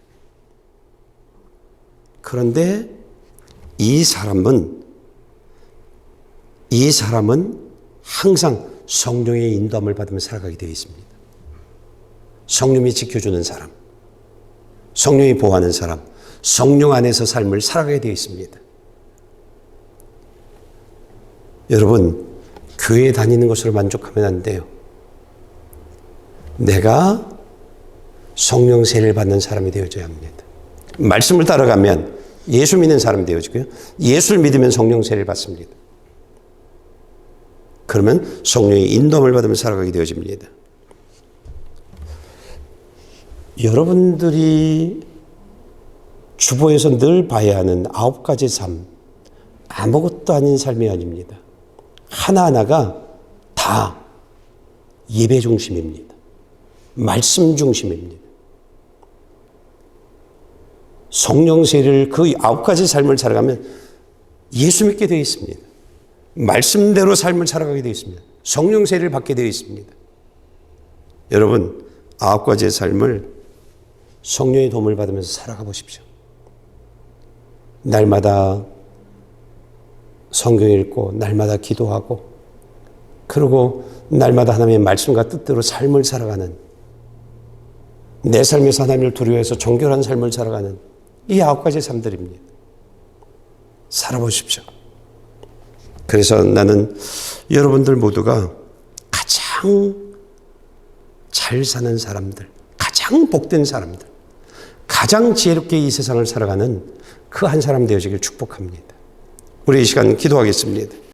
그런데 이 사람은 항상 성령의 인도함을 받으며 살아가게 되어 있습니다. 성령이 지켜주는 사람, 성령이 보호하는 사람, 성령 안에서 삶을 살아가게 되어 있습니다. 여러분, 교회에 다니는 것으로 만족하면 안 돼요. 내가 성령 세례를 받는 사람이 되어져야 합니다. 말씀을 따라가면 예수 믿는 사람이 되어지고요. 예수를 믿으면 성령 세례를 받습니다. 그러면 성령의 인도함을 받으며 살아가게 되어집니다. 여러분들이 주보에서 늘 봐야 하는 9가지 삶, 아무것도 아닌 삶이 아닙니다. 하나하나가 다 예배 중심입니다. 말씀 중심입니다. 성령 세례를 그 9가지 삶을 살아가면 예수 믿게 되어 있습니다. 말씀대로 삶을 살아가게 되어 있습니다. 성령 세례를 받게 되어 있습니다. 여러분, 9가지의 삶을 성령의 도움을 받으면서 살아가 보십시오. 날마다 성경 읽고 날마다 기도하고 그리고 날마다 하나님의 말씀과 뜻대로 삶을 살아가는, 내 삶에서 하나님을 두려워해서 정결한 삶을 살아가는 이 9가지의 삶들입니다. 살아보십시오. 그래서 나는 여러분들 모두가 가장 잘 사는 사람들, 가장 복된 사람들, 가장 지혜롭게 이 세상을 살아가는 그 한 사람 되어지길 축복합니다. 우리 이 시간 기도하겠습니다.